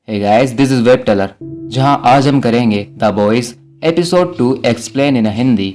Hey guys, this is web tailor, जहां आज हम करेंगे the boys episode 2 explain in Hindi.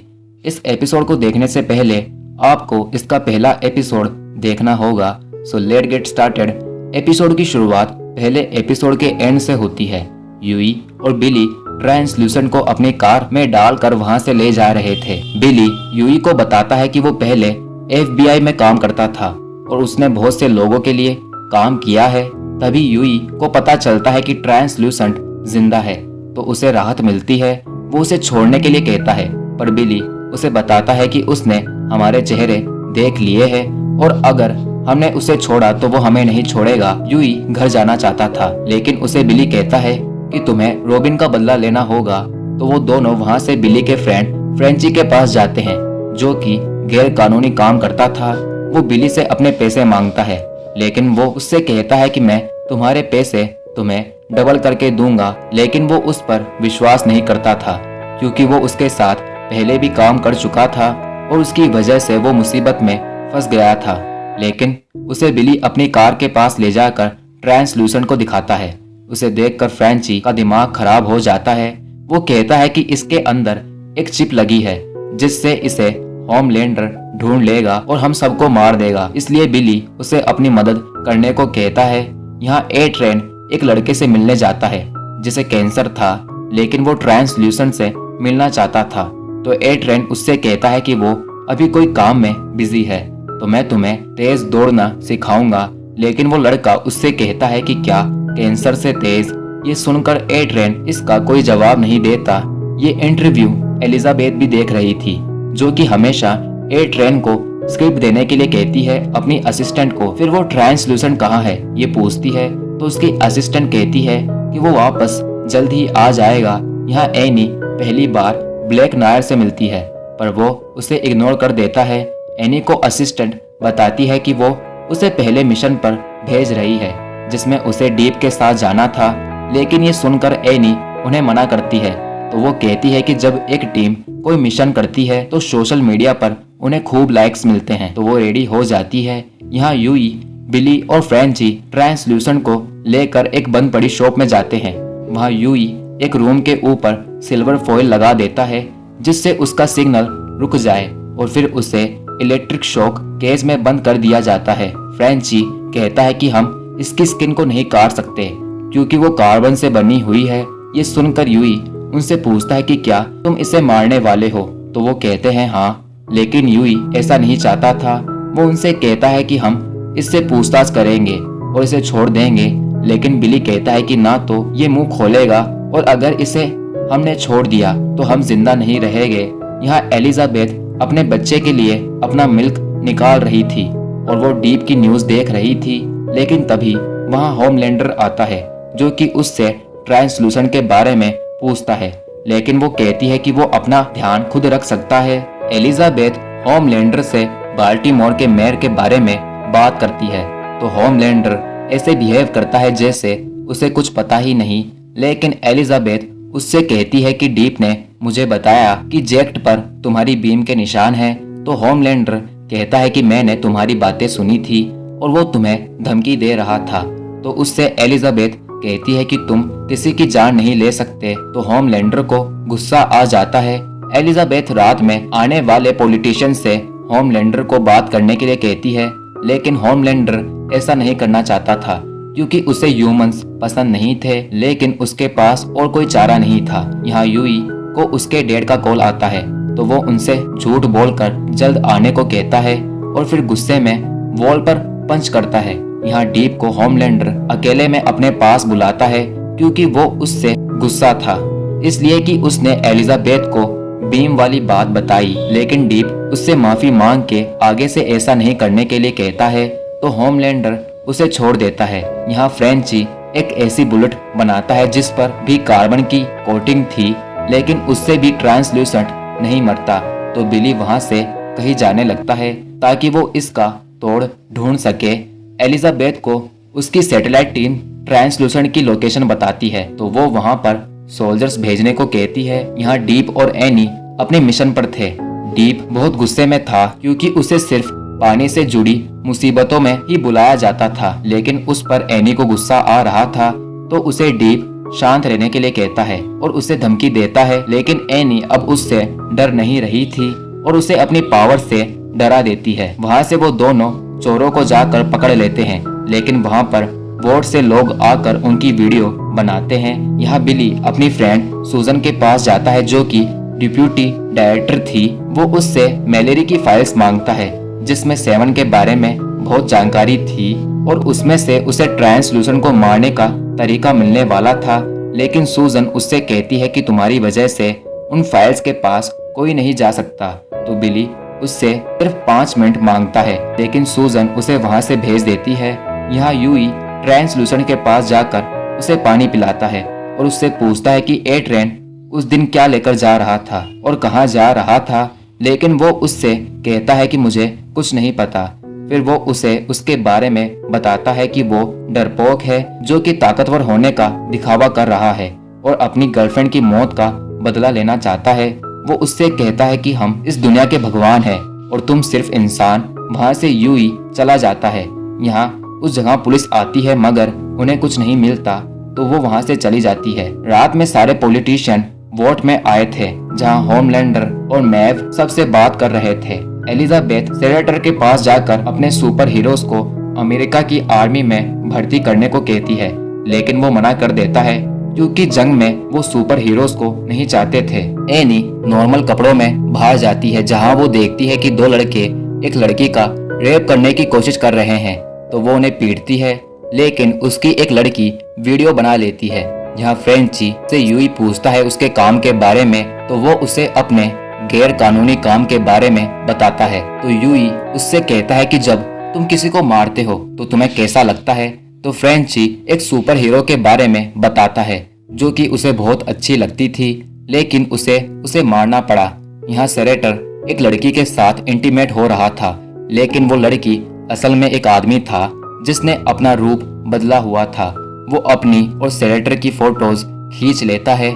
इस एपिसोड को देखने से पहले आपको इसका पहला एपिसोड देखना होगा। So let get started. Episode की शुरुआत पहले एपिसोड के एंड से होती है। यूई और बिली ट्रांसल्यूसेंट को अपनी कार में डालकर वहां से ले जा रहे थे। बिली यूई को बताता है कि वो पहले FBI में काम करता था और उसने बहुत से लोगों के लिए काम किया है। तभी यूई को पता चलता है कि ट्रांसल्यूसेंट जिंदा है, तो उसे राहत मिलती है। वो उसे छोड़ने के लिए कहता है, पर बिली उसे बताता है कि उसने हमारे चेहरे देख लिए हैं और अगर हमने उसे छोड़ा तो वो हमें नहीं छोड़ेगा। यूई घर जाना चाहता था, लेकिन उसे बिली कहता है कि तुम्हें रॉबिन का बदला लेना होगा। तो वो दोनों वहाँ से बिली के फ्रेंड फ्रेंची के पास जाते हैं, जो कि गैर कानूनी काम करता था। वो बिली से अपने पैसे मांगता है, लेकिन वो उससे कहता है कि मैं तुम्हारे पैसे तुम्हें डबल करके दूंगा। लेकिन वो उस पर विश्वास नहीं करता था, क्योंकि वो उसके साथ पहले भी काम कर चुका था और उसकी वजह से वो मुसीबत में फंस गया था। लेकिन उसे बिली अपनी कार के पास ले जाकर ट्रांसल्यूसेंट को दिखाता है। उसे देखकर फ्रेंची का दिमाग खराब हो जाता है। वो कहता है कि इसके अंदर एक चिप लगी है, जिससे इसे होमलैंडर ढूंढ लेगा और हम सबको मार देगा। इसलिए बिली उसे अपनी मदद करने को कहता है। यहाँ ए ट्रेन एक लड़के से मिलने जाता है जिसे कैंसर था, लेकिन वो ट्रांसल्यूसेंट से मिलना चाहता था। तो ए ट्रेन उससे कहता है कि वो अभी कोई काम में बिजी है, तो मैं तुम्हें तेज दौड़ना सिखाऊंगा। लेकिन वो लड़का उससे कहता है कि क्या कैंसर से तेज। ये सुनकर ए ट्रेन इसका कोई जवाब नहीं देता। ये इंटरव्यू एलिजाबेथ भी देख रही थी, जो कि हमेशा ए ट्रेन को स्क्रिप्ट देने के लिए कहती है अपनी असिस्टेंट को। फिर वो ट्रांसल्यूसेंट कहाँ है ये पूछती है, तो उसकी असिस्टेंट कहती है कि वो वापस जल्द ही आ जाएगा। यहाँ एनी पहली बार ब्लैक नायर से मिलती है, पर वो उसे इग्नोर कर देता है। एनी को असिस्टेंट बताती है कि वो उसे पहले मिशन पर भेज रही है, जिसमें उसे डीप के साथ जाना था। लेकिन ये सुनकर एनी उन्हें मना करती है। तो वो कहती है कि जब एक टीम कोई मिशन करती है तो सोशल मीडिया पर उन्हें खूब लाइक्स मिलते हैं। तो वो रेडी हो जाती है। यहाँ यूई, बिली और फ्रेंची ट्रांसल्यूसेंट को लेकर एक बंद पड़ी शॉप में जाते हैं। वहाँ यूई एक रूम के ऊपर सिल्वर फॉइल लगा देता है, जिससे उसका सिग्नल रुक जाए और फिर उसे इलेक्ट्रिक शॉक केज में बंद कर दिया जाता है। फ्रेंची कहता है कि हम इसकी स्किन को नहीं काट सकते, क्योंकि वो कार्बन से बनी हुई है। ये सुनकर यूई उनसे पूछता है कि क्या तुम इसे मारने वाले हो। तो वो कहते हैं हाँ, लेकिन यूई ऐसा नहीं चाहता था। वो उनसे कहता है कि हम इससे पूछताछ करेंगे और इसे छोड़ देंगे। लेकिन बिली कहता है कि ना तो ये मुंह खोलेगा और अगर इसे हमने छोड़ दिया तो हम जिंदा नहीं रहेंगे। यहाँ एलिजाबेथ अपने बच्चे के लिए अपना मिल्क निकाल रही थी और वो डीप की न्यूज देख रही थी। लेकिन तभी वहाँ होमलैंडर आता है, जो कि उससे ट्रांसल्यूसेंट के बारे में पूछता है। लेकिन वो कहती है कि वो अपना ध्यान खुद रख सकता है। एलिजाबेथ होमलैंडर से बाल्टीमोर के मेयर के बारे में बात करती है, तो होमलैंडर ऐसे बिहेव करता है जैसे उसे कुछ पता ही नहीं। लेकिन एलिजाबेथ उससे कहती है कि डीप ने मुझे बताया कि जेक्ट पर तुम्हारी बीम के निशान हैं। तो होमलैंडर कहता है कि मैंने तुम्हारी बातें सुनी थी और वो तुम्हें धमकी दे रहा था। तो उससे एलिजाबेथ कहती है कि तुम किसी की जान नहीं ले सकते। तो होमलैंडर को गुस्सा आ जाता है। एलिजाबेथ रात में आने वाले पॉलिटिशियन से होमलैंडर को बात करने के लिए कहती है, लेकिन होमलैंडर ऐसा नहीं करना चाहता था, क्योंकि उसे ह्यूमंस पसंद नहीं थे। लेकिन उसके पास और कोई चारा नहीं था। यहाँ यूई को उसके डैड का कॉल आता है, तो वो उनसे झूठ बोलकर जल्द आने को कहता है और फिर गुस्से में वॉल पर पंच करता है। यहाँ डीप को होमलैंडर अकेले में अपने पास बुलाता है, क्योंकि वो उससे गुस्सा था, इसलिए कि उसने एलिजाबेथ को बीम वाली बात बताई। लेकिन डीप उससे माफी मांग के आगे से ऐसा नहीं करने के लिए कहता है। तो होमलैंडर उसे छोड़ देता है। यहाँ फ्रेंची एक ऐसी बुलेट बनाता है जिस पर भी कार्बन की कोटिंग थी, लेकिन उससे भी ट्रांसल्यूसेंट नहीं मरता। तो बिली वहाँ से कहीं जाने लगता है ताकि वो इसका तोड़ ढूंढ सके। एलिजाबेथ को उसकी सैटेलाइट टीम ट्रांसल्यूसेंट की लोकेशन बताती है, तो वो वहाँ पर सोल्जर्स भेजने को कहती है। यहाँ डीप और एनी अपने मिशन पर थे। डीप बहुत गुस्से में था, क्योंकि उसे सिर्फ पानी से जुड़ी मुसीबतों में ही बुलाया जाता था, लेकिन उस पर एनी को गुस्सा आ रहा था तो उसे डीप शांत रहने के लिए कहता है और उसे धमकी देता है, लेकिन एनी अब उससे डर नहीं रही थी और उसे अपनी पावर से डरा देती है। वहाँ से वो दोनों चोरों को जाकर पकड़ लेते हैं, लेकिन वहाँ पर बोर्ड से लोग आकर उनकी वीडियो बनाते हैं। यहाँ बिली अपनी फ्रेंड सूजन के पास जाता है जो कि डिप्यूटी डायरेक्टर थी। वो उससे मैलेरी की फाइल्स मांगता है जिसमें 7 के बारे में बहुत जानकारी थी और उसमें से उसे ट्रांसल्यूशन को मारने का तरीका मिलने वाला था, लेकिन सूजन उससे कहती है कि तुम्हारी वजह से उन फाइल्स के पास कोई नहीं जा सकता। तो बिली उससे सिर्फ 5 मिनट मांगता है, लेकिन सूजन उसे वहां से भेज देती है। यहाँ यूई ट्रांसल्यूशन के पास जाकर उसे पानी पिलाता है और उससे पूछता है कि एट्रेन उस दिन क्या लेकर जा रहा था और कहाँ जा रहा था, लेकिन वो उससे कहता है कि मुझे कुछ नहीं पता। फिर वो उसे उसके बारे में बताता है कि वो डरपोक है जो कि ताकतवर होने का दिखावा कर रहा है और अपनी गर्लफ्रेंड की मौत का बदला लेना चाहता है। वो उससे कहता है कि हम इस दुनिया के भगवान हैं और तुम सिर्फ इंसान। वहाँ से यूई चला जाता है। यहाँ उस जगह पुलिस आती है मगर उन्हें कुछ नहीं मिलता, तो वो वहाँ से चली जाती है। रात में सारे पॉलिटिशियन वोट में आए थे जहाँ होमलैंडर और मैव सबसे बात कर रहे थे। एलिजाबेथ सेनेटर के पास जाकर अपने सुपर हीरोज को अमेरिका की आर्मी में भर्ती करने को कहती है, लेकिन वो मना कर देता है क्योंकि जंग में वो सुपर हीरोज को नहीं चाहते थे। एनी नॉर्मल कपड़ों में बाहर जाती है जहाँ वो देखती है कि 2 लड़के एक लड़की का रेप करने की कोशिश कर रहे हैं, तो वो उन्हें पीटती है, लेकिन उसकी एक लड़की वीडियो बना लेती है। यहाँ फ्रेंची से यूई पूछता है उसके काम के बारे में, तो वो उसे अपने गैर कानूनी काम के बारे में बताता है। तो यूई उससे कहता है कि जब तुम किसी को मारते हो तो तुम्हें कैसा लगता है। तो फ्रेंची एक सुपर हीरो के बारे में बताता है जो कि उसे बहुत अच्छी लगती थी, लेकिन उसे मारना पड़ा। यहाँ सेनेटर एक लड़की के साथ इंटीमेट हो रहा था, लेकिन वो लड़की असल में एक आदमी था जिसने अपना रूप बदला हुआ था। वो अपनी और सेनेटर की फोटोज खींच लेता है।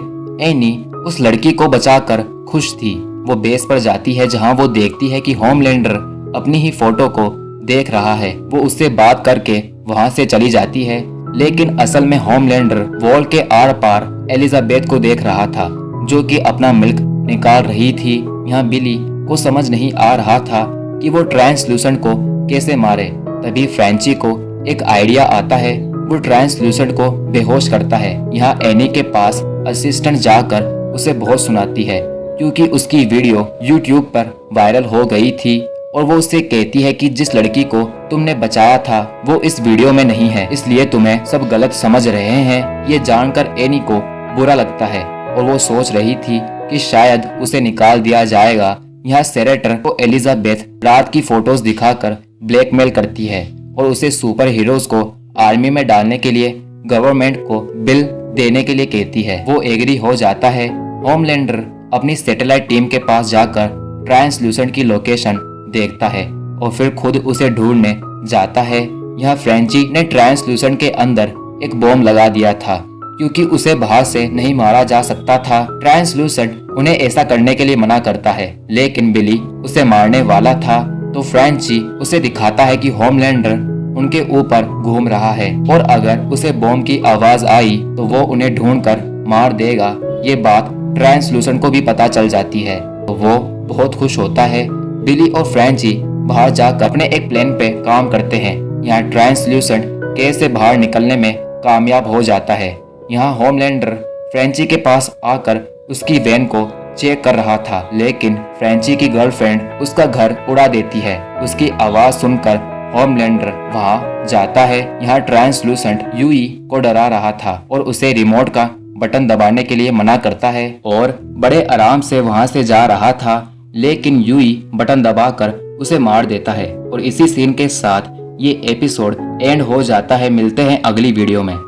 एनी उस लड़की को बचाकर खुश थी। वो बेस पर जाती है जहां वो देखती है कि होमलैंडर अपनी ही फोटो को देख रहा है। वो उससे बात करके वहां से चली जाती है, लेकिन असल में होमलैंडर वॉल के आर पार एलिजाबेथ को देख रहा था जो कि अपना मिल्क निकाल रही थी। यहाँ बिली को समझ नहीं आ रहा था कि वो ट्रांसल्यूसेंट को कैसे मारे। तभी फ्रेंची को एक आइडिया आता है। वो ट्रांसल्यूसेंट को बेहोश करता है। यहाँ एनी के पास असिस्टेंट जाकर उसे बहुत सुनाती है क्योंकि उसकी वीडियो यूट्यूब पर वायरल हो गई थी और वो उससे कहती है कि जिस लड़की को तुमने बचाया था वो इस वीडियो में नहीं है, इसलिए तुम्हें सब गलत समझ रहे हैं। ये जानकर एनी को बुरा लगता है और वो सोच रही थी कि शायद उसे निकाल दिया जाएगा। यहाँ सेनेटर को एलिजाबेथ रात की फोटोज दिखाकर ब्लैकमेल करती है और उसे सुपर हीरोज को आर्मी में डालने के लिए गवर्नमेंट को बिल देने के लिए कहती है। वो एग्री हो जाता है। होमलैंडर अपनी सैटेलाइट टीम के पास जाकर ट्रांसल्यूसेंट की लोकेशन देखता है और फिर खुद उसे ढूंढने जाता है। यहाँ फ्रेंची ने ट्रांसल्यूसेंट के अंदर एक बॉम्ब लगा दिया था क्योंकि उसे बाहर से नहीं मारा जा सकता था। ट्रांसल्यूसेंट उन्हें ऐसा करने के लिए मना करता है, लेकिन बिली उसे मारने वाला था। तो फ्रेंची उसे दिखाता है कि होमलैंडर उनके ऊपर घूम रहा है और अगर उसे बॉम्ब की आवाज आई तो वो उन्हें ढूंढकर मार देगा। ये बात ट्रांसल्यूसेंट को भी पता चल जाती है, तो वो बहुत खुश होता है। बिली और फ्रेंची बाहर जाकर अपने एक प्लान पे काम करते हैं। यहाँ ट्रांसल्यूसेंट केस से बाहर निकलने में कामयाब हो जाता है। यहाँ होमलैंडर फ्रेंची के पास आकर उसकी वैन को चेक कर रहा था, लेकिन फ्रेंची की गर्लफ्रेंड उसका घर उड़ा देती है। उसकी आवाज सुनकर होमलैंडर वहां जाता है। यहाँ ट्रांसल्यूसेंट यूई को डरा रहा था और उसे रिमोट का बटन दबाने के लिए मना करता है और बड़े आराम से वहां से जा रहा था, लेकिन यूई बटन दबाकर उसे मार देता है। और इसी सीन के साथ ये एपिसोड एंड हो जाता है। मिलते हैं अगली वीडियो में।